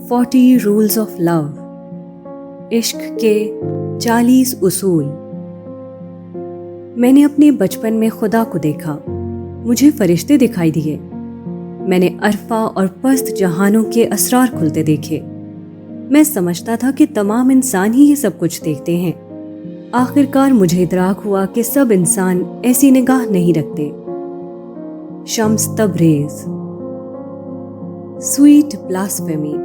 40 rules of لو، عشق کے 40 اصول۔ میں نے اپنے بچپن میں خدا کو دیکھا، مجھے فرشتے دکھائی دیے، میں نے عرفہ اور پست جہانوں کے اسرار کھلتے دیکھے۔ میں سمجھتا تھا کہ تمام انسان ہی یہ سب کچھ دیکھتے ہیں۔ آخر کار مجھے ادراک ہوا کہ سب انسان ایسی نگاہ نہیں رکھتے۔ شمس تبریز۔ سویٹ بلاسفیمی،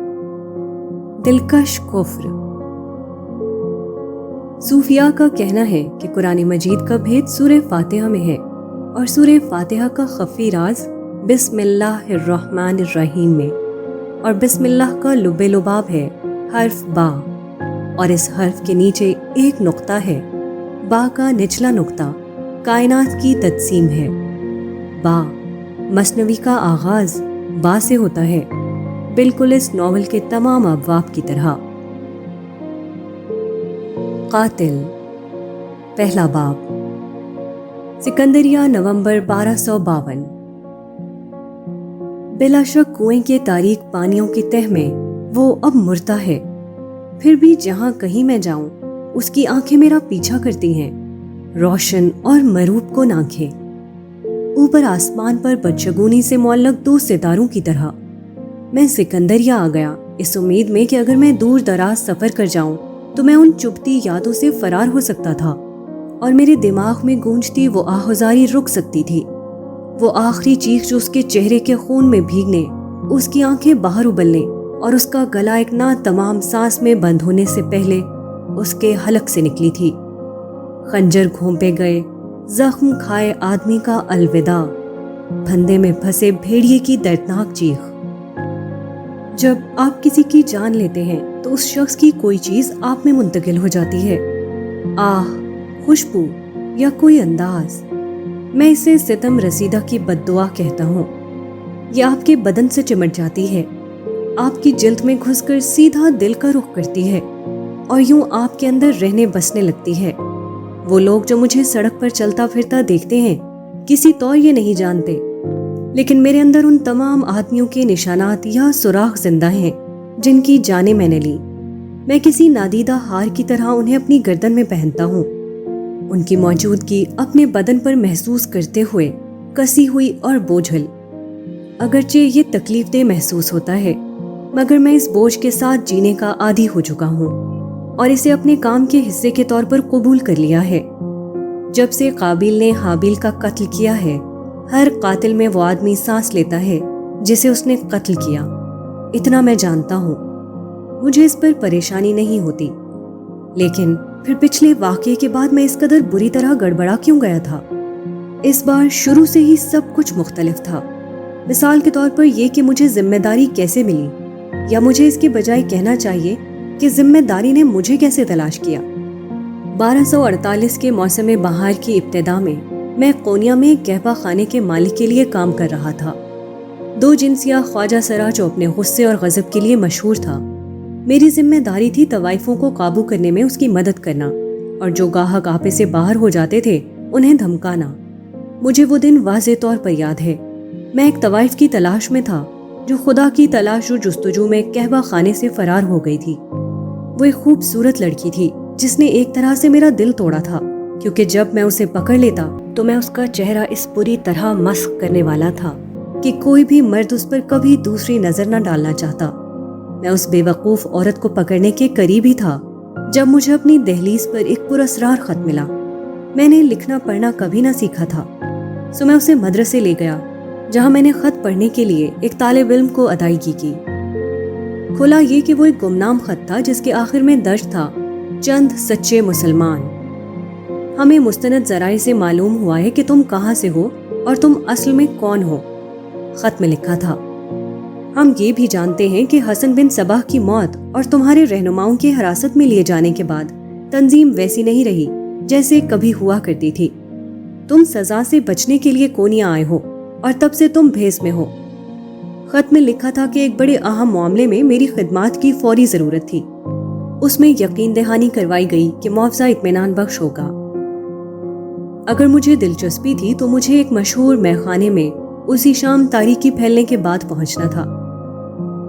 دلکش کفر۔ صوفیاء کا کہنا ہے کہ قرآن مجید کا بھید سورہ فاتحہ میں ہے اور سورہ فاتحہ کا خفی راز بسم اللہ الرحمن الرحیم میں، اور بسم اللہ کا لب لباب ہے حرف با، اور اس حرف کے نیچے ایک نقطہ ہے۔ با کا نچلا نقطہ کائنات کی تجسیم ہے۔ با، مثنوی کا آغاز با سے ہوتا ہے، بالکل اس ناول کے تمام ابواب کی طرح۔ قاتل، پہلا باب۔ سکندریہ، نومبر 1252۔ بلا شک کنویں کے تاریک پانیوں کی تہ میں وہ اب مرتا ہے، پھر بھی جہاں کہیں میں جاؤں اس کی آنکھیں میرا پیچھا کرتی ہیں، روشن اور مروب کن آنکھیں، اوپر آسمان پر بدشگونی سے معلق 2 ستاروں کی طرح۔ میں سکندریہ آ گیا اس امید میں کہ اگر میں دور دراز سفر کر جاؤں تو میں ان چبھتی یادوں سے فرار ہو سکتا تھا، اور میرے دماغ میں گونجتی وہ آہوزاری رک سکتی تھی، وہ آخری چیخ جو اس کے چہرے کے خون میں بھیگنے، اس کی آنکھیں باہر ابلنے اور اس کا گلا ایک تمام سانس میں بند ہونے سے پہلے اس کے حلق سے نکلی تھی۔ خنجر گھونپے گئے، زخم کھائے آدمی کا الوداع، پھندے میں پھنسے بھیڑیے کی دردناک چیخ۔ جب آپ کسی کی جان لیتے ہیں تو اس شخص کی کوئی چیز آپ میں منتقل ہو جاتی ہے، آہ، خوشبو یا کوئی انداز۔ میں اسے ستم رسیدہ کی بد دعا کہتا ہوں۔ یہ آپ کے بدن سے چمٹ جاتی ہے، آپ کی جلد میں گھس کر سیدھا دل کا رخ کرتی ہے اور یوں آپ کے اندر رہنے بسنے لگتی ہے۔ وہ لوگ جو مجھے سڑک پر چلتا پھرتا دیکھتے ہیں کسی طور یہ نہیں جانتے، لیکن میرے اندر ان تمام آدمیوں کے نشانات یا سراغ زندہ ہیں جن کی جانیں میں نے لی۔ میں کسی نادیدہ ہار کی طرح انہیں اپنی گردن میں پہنتا ہوں، ان کی موجودگی اپنے بدن پر محسوس کرتے ہوئے کسی ہوئی اور بوجھل۔ اگرچہ یہ تکلیف دہ محسوس ہوتا ہے، مگر میں اس بوجھ کے ساتھ جینے کا عادی ہو چکا ہوں اور اسے اپنے کام کے حصے کے طور پر قبول کر لیا ہے۔ جب سے قابیل نے حابیل کا قتل کیا ہے، ہر قاتل میں وہ آدمی سانس لیتا ہے جسے اس نے قتل کیا۔ اتنا میں جانتا ہوں، مجھے اس پر پریشانی نہیں ہوتی، لیکن پھر پچھلے واقعے کے بعد میں اس قدر بری طرح گڑبڑا کیوں گیا تھا؟ اس بار شروع سے ہی سب کچھ مختلف تھا۔ مثال کے طور پر یہ کہ مجھے ذمہ داری کیسے ملی، یا مجھے اس کے بجائے کہنا چاہیے کہ ذمہ داری نے مجھے کیسے تلاش کیا۔ 1248 کے موسم بہار کی ابتدا میں قونیا میں ایک قہوہ خانے کے مالک کے لیے کام کر رہا تھا۔ 2 جنسیہ خواجہ سرا جو اپنے غصے اور غضب کے لیے مشہور تھا۔ میری ذمہ داری تھی طوائفوں کو قابو کرنے میں اس کی مدد کرنا، اور جو گاہک آپے سے باہر ہو جاتے تھے انہیں دھمکانا۔ مجھے وہ دن واضح طور پر یاد ہے۔ میں ایک طوائف کی تلاش میں تھا جو خدا کی تلاش و جستجو میں قہوہ خانے سے فرار ہو گئی تھی۔ وہ ایک خوبصورت لڑکی تھی جس نے ایک طرح سے میرا دل توڑا تھا، کیونکہ جب میں اسے پکڑ لیتا تو میں اس کا چہرہ اس پوری طرح مسخ کرنے والا تھا کہ کوئی بھی مرد اس پر کبھی دوسری نظر نہ ڈالنا چاہتا۔ میں اس بے وقوف عورت کو پکڑنے کے قریب ہی تھا جب مجھے اپنی دہلیز پر ایک پراسرار خط ملا۔ میں نے لکھنا پڑھنا کبھی نہ سیکھا تھا، سو میں اسے مدرسے لے گیا جہاں میں نے خط پڑھنے کے لیے ایک طالب علم کو ادائیگی کی۔ کھلا یہ کہ وہ ایک گمنام خط تھا جس کے آخر میں درج تھا: چند سچے مسلمان، ہمیں مستند ذرائع سے معلوم ہوا ہے کہ تم کہاں سے ہو اور تم اصل میں کون ہو۔ خط میں لکھا تھا: ہم یہ بھی جانتے ہیں کہ حسن بن صباح کی موت اور تمہارے رہنماؤں کے حراست میں لیے جانے کے بعد تنظیم ویسی نہیں رہی جیسے کبھی ہوا کرتی تھی۔ تم سزا سے بچنے کے لیے کونیا آئے ہو اور تب سے تم بھیس میں ہو۔ خط میں لکھا تھا کہ ایک بڑے اہم معاملے میں میری خدمات کی فوری ضرورت تھی۔ اس میں یقین دہانی کروائی گئی کہ معاوضہ اطمینان بخش ہوگا۔ اگر مجھے دلچسپی تھی تو مجھے ایک مشہور میخانے میں اسی شام تاریکی پھیلنے کے بعد پہنچنا تھا۔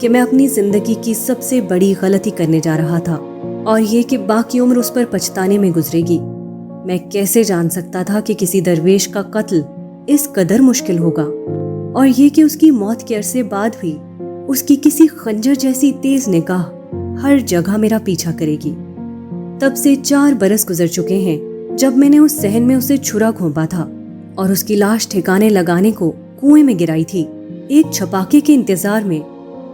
کہ میں اپنی زندگی کی سب سے بڑی غلطی کرنے جا رہا تھا، اور یہ کہ باقی عمر اس پر پچھتانے میں گزرے گی۔ میں کیسے جان سکتا تھا کہ کسی درویش کا قتل اس قدر مشکل ہوگا، اور یہ کہ اس کی موت کے عرصے بعد بھی اس کی کسی خنجر جیسی تیز نگاہ ہر جگہ میرا پیچھا کرے گی۔ تب سے 4 برس گزر چکے ہیں جب میں نے اس صحن میں اسے چھرا گھونپا تھا اور اس کی لاش ٹھکانے لگانے کو کنویں میں گرائی تھی، ایک چھپاکے کے انتظار میں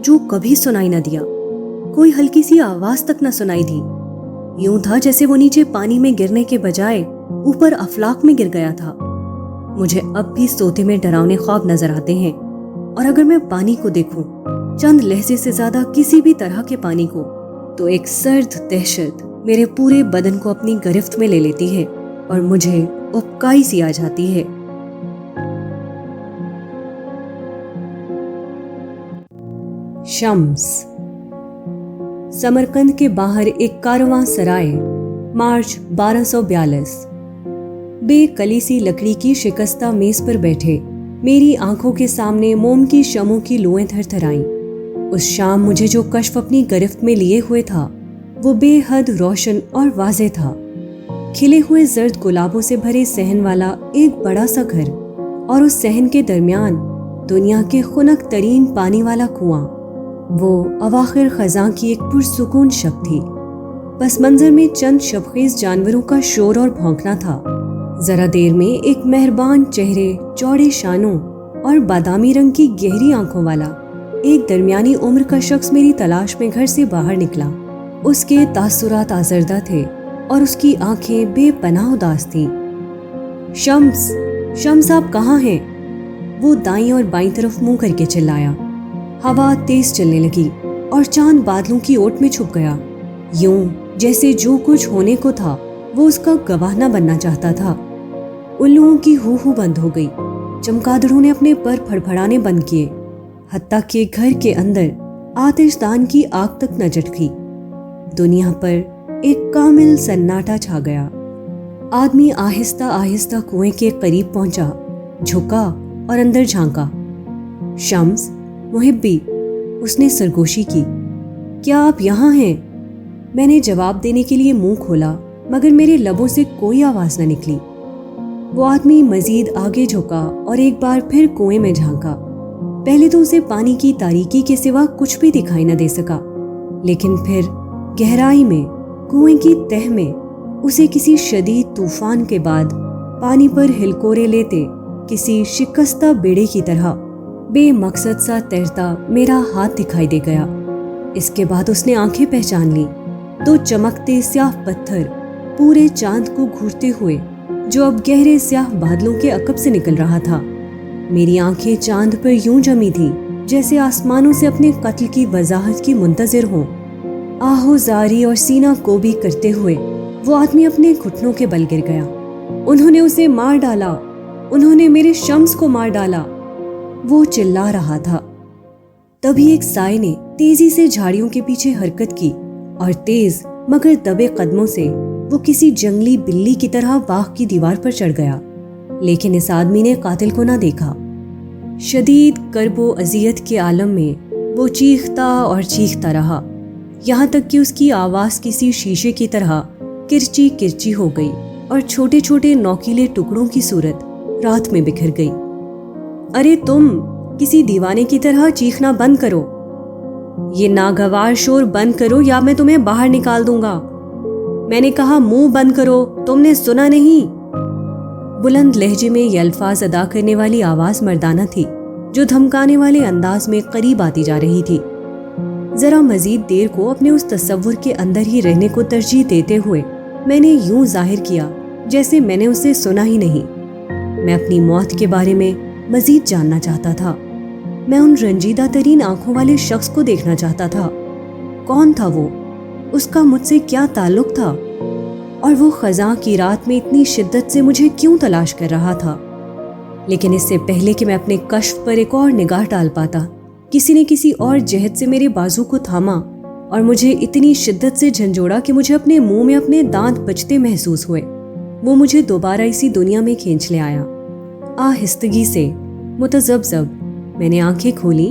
جو کبھی سنائی نہ دیا۔ کوئی ہلکی سی آواز تک نہ سنائی دی۔ یوں تھا جیسے وہ نیچے پانی میں گرنے کے بجائے اوپر افلاک میں گر گیا تھا۔ مجھے اب بھی سوتے میں ڈراونے خواب نظر آتے ہیں، اور اگر میں پانی کو دیکھوں، چند لہجے سے زیادہ کسی بھی طرح کے پانی کو، تو ایک سرد دہشت میرے پورے بدن کو اپنی گرفت میں لے لیتی ہے اور مجھے اکائی سی آ جاتی ہے۔ شمس۔ سمرقند کے باہر ایک کارواں سرائے، مارچ 1242۔ بے کلی سی لکڑی کی شکستہ میز پر بیٹھے میری آنکھوں کے سامنے موم کی شمعوں کی لوئیں تھر تھرائیں۔ اس شام مجھے جو کشف اپنی گرفت میں لیے ہوئے تھا وہ بے حد روشن اور واضح تھا۔ کھلے ہوئے زرد گلابوں سے بھرے صحن والا ایک بڑا سا گھر، اور اس صحن کے درمیان دنیا کے خنک ترین پانی والا کنواں۔ وہ اواخر خزاں کی ایک پرسکون شب تھی۔ پس منظر میں چند شبخیز جانوروں کا شور اور بھونکنا تھا۔ ذرا دیر میں ایک مہربان چہرے، چوڑے شانوں اور بادامی رنگ کی گہری آنکھوں والا ایک درمیانی عمر کا شخص میری تلاش میں گھر سے باہر نکلا۔ اس کے تاثرات آزردہ تھے اور اس کی آنکھیں بے پناہ اداس تھیں۔ شمس آپ کہاں ہیں؟ وہ دائیں اور بائیں طرف منہ کر کے چلایا۔ ہوا تیز چلنے لگی اور چاند بادلوں کی اوٹ میں چھپ گیا، یوں جیسے جو کچھ ہونے کو تھا وہ اس کا گواہ نہ بننا چاہتا تھا۔ الوؤں کی ہو بند ہو گئی، چمگادڑوں نے اپنے پر پھڑپھڑانے بند کیے، حتیٰ کہ گھر کے اندر آتش دان کی آگ تک نہ جھٹکی۔ دنیا پر ایک کامل سناٹا چھا گیا۔ آدمی آہستہ آہستہ کنویں کے قریب پہنچا، جھکا اور اندر جھانکا۔ شمس، محبی، اس نے سرگوشی کی، کیا آپ یہاں ہیں؟ میں نے جواب دینے کے لیے منہ کھولا، مگر میرے لبوں سے کوئی آواز نہ نکلی۔ وہ آدمی مزید آگے جھکا اور ایک بار پھر کنویں میں جھانکا۔ پہلے تو اسے پانی کی تاریکی کے سوا کچھ بھی دکھائی نہ دے سکا، لیکن پھر گہرائی میں کنویں کی تہہ میں اسے کسی شدید طوفان کے بعد پانی پر ہلکورے لیتے کسی شکستہ بیڑے کی طرح بے مقصد سا تیرتا میرا ہاتھ دکھائی دے گیا۔ اس کے بعد اس نے آنکھیں پہچان لی، 2 چمکتے سیاہ پتھر پورے چاند کو گھورتے ہوئے جو اب گہرے سیاہ بادلوں کے عقب سے نکل رہا تھا۔ میری آنکھیں چاند پر یوں جمی تھیں جیسے آسمانوں سے اپنے قتل کی وضاحت کی منتظر ہوں۔ آہو زاری اور سینہ کوبی کرتے ہوئے وہ آدمی اپنے گھٹنوں کے بل گر گیا۔ انہوں نے اسے مار ڈالا، انہوں نے میرے شمس کو مار ڈالا، وہ چلا رہا تھا۔ تبھی ایک سائے نے تیزی سے جھاڑیوں کے پیچھے حرکت کی اور تیز مگر دبے قدموں سے وہ کسی جنگلی بلی کی طرح باغ کی دیوار پر چڑھ گیا، لیکن اس آدمی نے قاتل کو نہ دیکھا۔ شدید کرب و اذیت کے عالم میں وہ چیختا اور چیختا رہا، یہاں تک کہ اس کی آواز کسی شیشے کی طرح کرچی کرچی ہو گئی اور چھوٹے چھوٹے نوکیلے ٹکڑوں کی صورت رات میں بکھر گئی۔ ارے تم کسی دیوانے کی طرح چیخنا بند کرو، یہ ناگوار شور بند کرو یا میں تمہیں باہر نکال دوں گا۔ میں نے کہا منہ بند کرو، تم نے سنا نہیں؟ بلند لہجے میں یہ الفاظ ادا کرنے والی آواز مردانہ تھی جو دھمکانے والے انداز میں قریب آتی جا رہی تھی۔ ذرا مزید دیر کو اپنے اس تصور کے اندر ہی رہنے کو ترجیح دیتے ہوئے میں نے یوں ظاہر کیا جیسے میں نے اسے سنا ہی نہیں۔ میں اپنی موت کے بارے میں مزید جاننا چاہتا تھا۔ میں ان رنجیدہ ترین آنکھوں والے شخص کو دیکھنا چاہتا تھا۔ کون تھا وہ؟ اس کا مجھ سے کیا تعلق تھا؟ اور وہ خزاں کی رات میں اتنی شدت سے مجھے کیوں تلاش کر رہا تھا؟ لیکن اس سے پہلے کہ میں اپنے کشف پر ایک اور نگاہ ڈال پاتا، کسی نے کسی اور جہت سے میرے بازو کو تھاما اور مجھے اتنی شدت سے جھنجھوڑا کہ مجھے اپنے منہ میں اپنے دانت بچتے محسوس ہوئے۔ وہ مجھے دوبارہ اسی دنیا میں کھینچ لے آیا۔ آہستگی سے، متذبذب، میں نے آنکھیں کھولی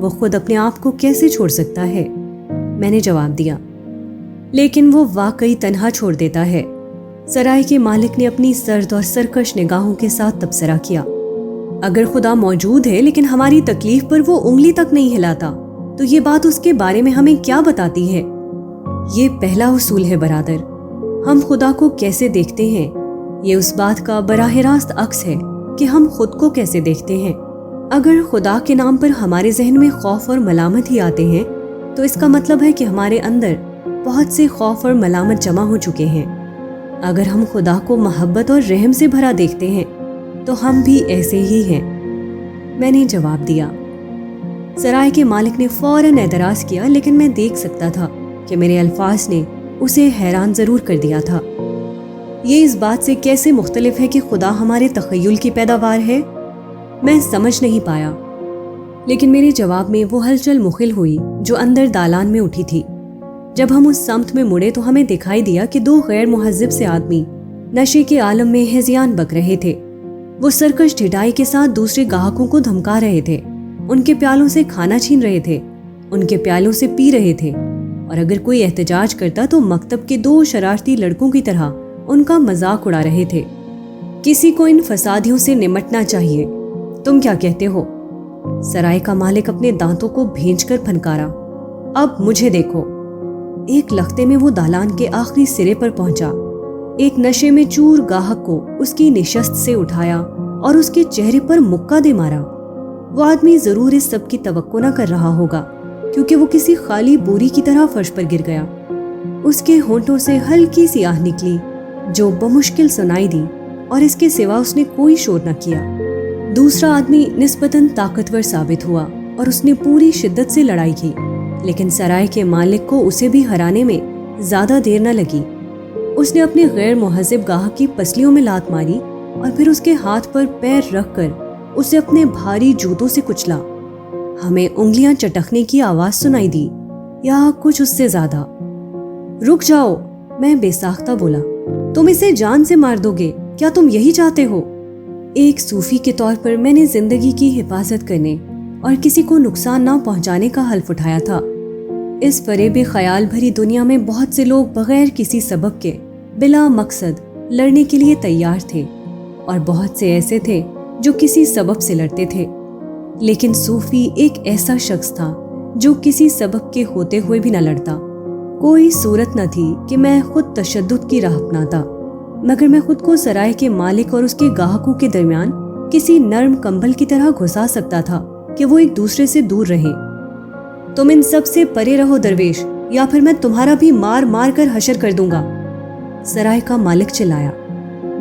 وہ خود اپنے آپ کو کیسے چھوڑ سکتا ہے؟ میں نے جواب دیا، لیکن وہ واقعی تنہا چھوڑ دیتا ہے۔ سرائے کے مالک نے اپنی سرد اور سرکش نگاہوں کے ساتھ تبصرہ کیا۔ اگر خدا موجود ہے لیکن ہماری تکلیف پر وہ انگلی تک نہیں ہلاتا تو یہ بات اس کے بارے میں ہمیں کیا بتاتی ہے؟ یہ پہلا اصول ہے برادر، ہم خدا کو کیسے دیکھتے ہیں یہ اس بات کا براہ راست عکس ہے کہ ہم خود کو کیسے دیکھتے ہیں۔ اگر خدا کے نام پر ہمارے ذہن میں خوف اور ملامت ہی آتے ہیں تو اس کا مطلب ہے کہ ہمارے اندر بہت سے خوف اور ملامت جمع ہو چکے ہیں۔ اگر ہم خدا کو محبت اور رحم سے بھرا دیکھتے ہیں تو ہم بھی ایسے ہی ہیں، میں نے جواب دیا۔ سرائے کے مالک نے فوراً اعتراض کیا، لیکن میں دیکھ سکتا تھا کہ میرے الفاظ نے اسے حیران ضرور کر دیا تھا۔ یہ اس بات سے کیسے مختلف ہے کہ خدا ہمارے تخیل کی پیداوار ہے؟ میں سمجھ نہیں پایا، لیکن میرے جواب میں وہ ہلچل مخل ہوئی جو اندر دالان میں اٹھی تھی۔ جب ہم اس سمت میں مڑے تو ہمیں دکھائی دیا کہ دو غیر مہذب سے آدمی نشے کے عالم میں ہذیان بک رہے تھے۔ وہ سرکش ڈھٹائی کے ساتھ دوسرے گاہکوں کو دھمکا رہے تھے، ان کے پیالوں سے کھانا چھین رہے تھے، ان کے پیالوں سے پی رہے تھے، اور اگر کوئی احتجاج کرتا تو مکتب کے دو شرارتی لڑکوں کی طرح ان کا مذاق اڑا رہے تھے۔ کسی کو ان فسادیوں سے نمٹنا چاہیے، تم کیا کہتے ہو؟ سرائے کا مالک اپنے دانتوں کو بھینچ کر پھنکارا۔ اب مجھے دیکھو۔ ایک لختے میں وہ دالان کے آخری سرے پر پہنچا، ایک نشے میں چور گاہک کو اس کی نشست سے اٹھایا اور اس کے چہرے پر مکہ دے مارا۔ وہ آدمی ضرور اس سب کی توقع نہ کر رہا ہوگا کیونکہ وہ کسی خالی بوری کی طرح فرش پر گر گیا۔ اس کے ہونٹوں سے ہلکی سی آہ نکلی جو بمشکل سنائی دی، اور اس کے سوا اس نے کوئی شور نہ کیا۔ دوسرا آدمی نسبتاً طاقتور ثابت ہوا اور اس نے پوری شدت سے لڑائی کی، لیکن سرائے کے مالک کو اسے بھی ہرانے میں زیادہ دیر نہ لگی۔ اس نے اپنے غیر مہذب گاہک کی پسلیوں میں لات ماری اور پھر اس کے ہاتھ پر پیر رکھ کر اسے اپنے بھاری جوتوں سے کچلا۔ ہمیں انگلیاں چٹکنے کی آواز سنائی دی، یا کچھ اس سے زیادہ۔ رک جاؤ، میں بے ساختہ بولا، تم اسے جان سے مار دو گے، کیا تم یہی چاہتے ہو؟ ایک صوفی کے طور پر میں نے زندگی کی حفاظت کرنے اور کسی کو نقصان نہ پہنچانے کا حلف اٹھایا تھا۔ اس فریب خیال بھری دنیا میں بہت سے لوگ بغیر کسی سبب کے بلا مقصد لڑنے کے لیے تیار تھے، اور بہت سے ایسے تھے جو کسی سبب سے لڑتے تھے، لیکن صوفی ایک ایسا شخص تھا جو کسی سبب کے ہوتے ہوئے بھی نہ لڑتا۔ کوئی صورت نہ تھی کہ میں خود تشدد کی راہ اپناتا، مگر میں خود کو سرائے کے مالک اور اس کے گاہکوں کے درمیان کسی نرم کمبل کی طرح گھسا سکتا تھا کہ وہ ایک دوسرے سے دور رہیں۔ تم ان سب سے پرے رہو درویش، یا پھر میں تمہارا بھی مار مار کر حشر کر دوں گا، سرائے کا مالک چلایا،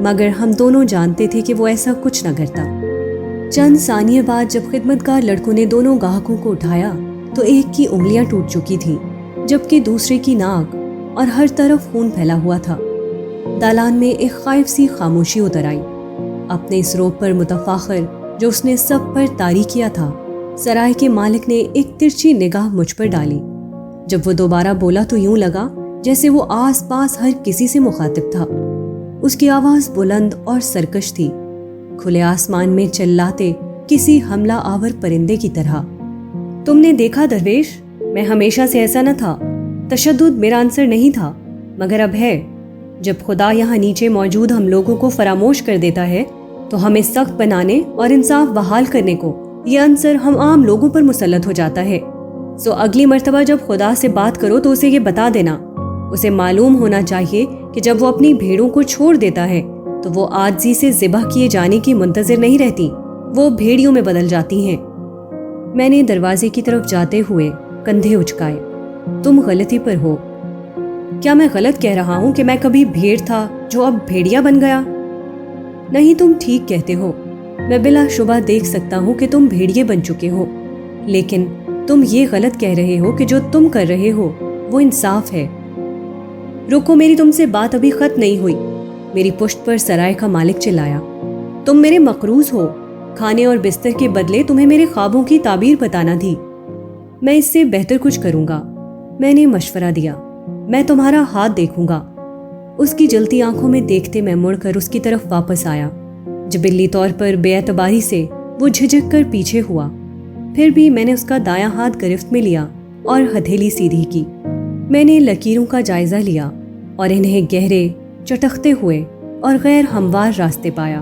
مگر ہم دونوں جانتے تھے کہ وہ ایسا کچھ نہ کرتا۔ چند ثانیے بعد جب خدمتگار لڑکوں نے دونوں گاہکوں کو اٹھایا تو ایک کی انگلیاں ٹوٹ چکی تھیں، جبکہ دوسرے کی ناک اور ہر طرف خون پھیلا ہوا تھا۔ دالان میں ایک خائف سی خاموشی اتر آئی۔ اپنے اس روب پر متفاخر جو اس نے سب پر طاری کیا تھا، سرائے کے مالک نے ایک ترچھی نگاہ مجھ پر ڈالی۔ جب وہ دوبارہ بولا تو یوں لگا جیسے وہ آس پاس ہر کسی سے مخاطب تھا۔ اس کی آواز بلند اور سرکش تھی، کھلے آسمان میں چلاتے کسی حملہ آور پرندے کی طرح۔ تم نے دیکھا درویش، میں ہمیشہ سے ایسا نہ تھا، تشدد میرا عنصر نہیں تھا، مگر اب ہے۔ جب خدا یہاں نیچے موجود ہم لوگوں کو فراموش کر دیتا ہے تو ہمیں سخت بنانے اور انصاف بحال کرنے کو یہ عنصر ہم عام لوگوں پر مسلط ہو جاتا ہے۔ سو اگلی مرتبہ جب خدا سے بات کرو تو اسے یہ بتا دینا، اسے معلوم ہونا چاہیے کہ جب وہ اپنی بھیڑوں کو چھوڑ دیتا ہے تو وہ عاجزی سے ذبح کیے جانے کی منتظر نہیں رہتی، وہ بھیڑیوں میں بدل جاتی ہیں۔ میں نے دروازے کی طرف جاتے ہوئے کندھے اچکائے۔ تم غلطی پر ہو۔ کیا میں غلط کہہ رہا ہوں کہ میں کبھی بھیڑ تھا جو اب بھیڑیا بن گیا؟ نہیں، تم ٹھیک کہتے ہو، میں بلا شبہ دیکھ سکتا ہوں کہ تم بھیڑیے بن چکے ہو، لیکن تم یہ غلط کہہ رہے ہو کہ جو تم کر رہے ہو وہ انصاف ہے۔ رکو، میری تم سے بات ابھی ختم نہیں ہوئی، میری پشت پر سرائے کا مالک چلایا۔ تم میرے مقروض ہو، کھانے اور بستر کے بدلے تمہیں میرے خوابوں کی تعبیر بتانا تھی۔ میں اس سے بہتر کچھ کروں گا، میں نے مشورہ دیا، میں تمہارا ہاتھ دیکھوں گا۔ اس کی جلتی آنکھوں میں دیکھتے میں مڑ کر اس کی طرف واپس آیا۔ جبلی طور پر بے اعتباری سے وہ جھجک کر پیچھے ہوا۔ پھر بھی میں نے اس کا دایاں ہاتھ گرفت میں لیا اور ہتھیلی سیدھی کی۔ میں نے لکیروں کا جائزہ لیا اور انہیں گہرے، چٹکتے ہوئے اور غیر ہموار راستے پایا۔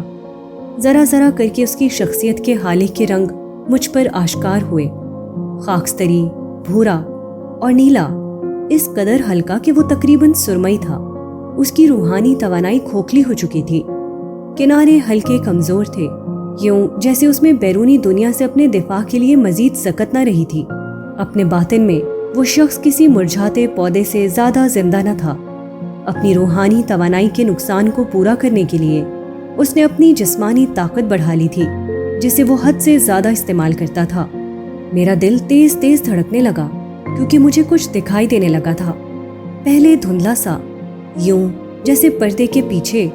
ذرا ذرا کر کے اس کی شخصیت کے حالے کے رنگ مجھ پر آشکار ہوئے، خاکستری، بھورا اور نیلا، اس قدر ہلکا کہ وہ تقریباً سرمئی تھا۔ اس کی روحانی توانائی کھوکھلی ہو چکی تھی، کنارے ہلکے کمزور تھے، یوں جیسے اس میں بیرونی دنیا سے اپنے دفاع کے لیے مزید سکت نہ رہی تھی۔ اپنے باطن میں وہ شخص کسی مرجھاتے پودے سے زیادہ زندہ نہ تھا۔ اپنی روحانی توانائی کے نقصان کو پورا کرنے کے لیے اس نے اپنی جسمانی طاقت بڑھا لی تھی، جسے وہ حد سے زیادہ استعمال کرتا تھا۔ میرا دل تیز تیز دھڑکنے لگا کیونکہ مجھے کچھ دکھائی دینے لگا تھا، پہلے دھندلا سا، یوں جیسے پردے کے پیچھے،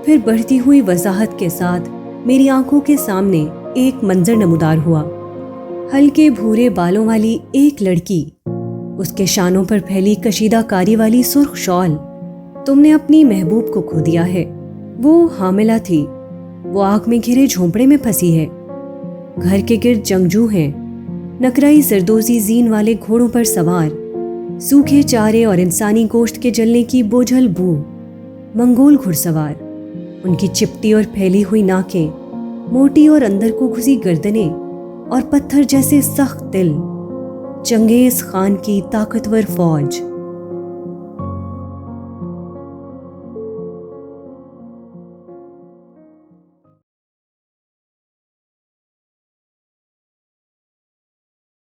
پھر بڑھتی ہوئی وضاحت کے ساتھ میری آنکھوں کے سامنے ایک منظر نمودار ہوا۔ ہلکے بھورے بالوں والی ایک لڑکی، اس کے شانوں پر پھیلی کشیدہ کاری والی سرخ شال۔ تم نے اپنی محبوب کو کھو دیا ہے، وہ حاملہ تھی، وہ آگ میں گھرے جھونپڑے میں پھنسی ہے، گھر کے گرد جنگجو ہیں، نکرائی زردوزی زین والے گھوڑوں پر سوار، سوکھے چارے اور انسانی گوشت کے جلنے کی بوجھل بو، منگول گھڑ سوار، ان کی چپٹی اور پھیلی ہوئی ناکیں، موٹی اور اندر کو گھسی گردنیں اور پتھر جیسے سخت دل، چنگیز خان کی طاقتور فوج۔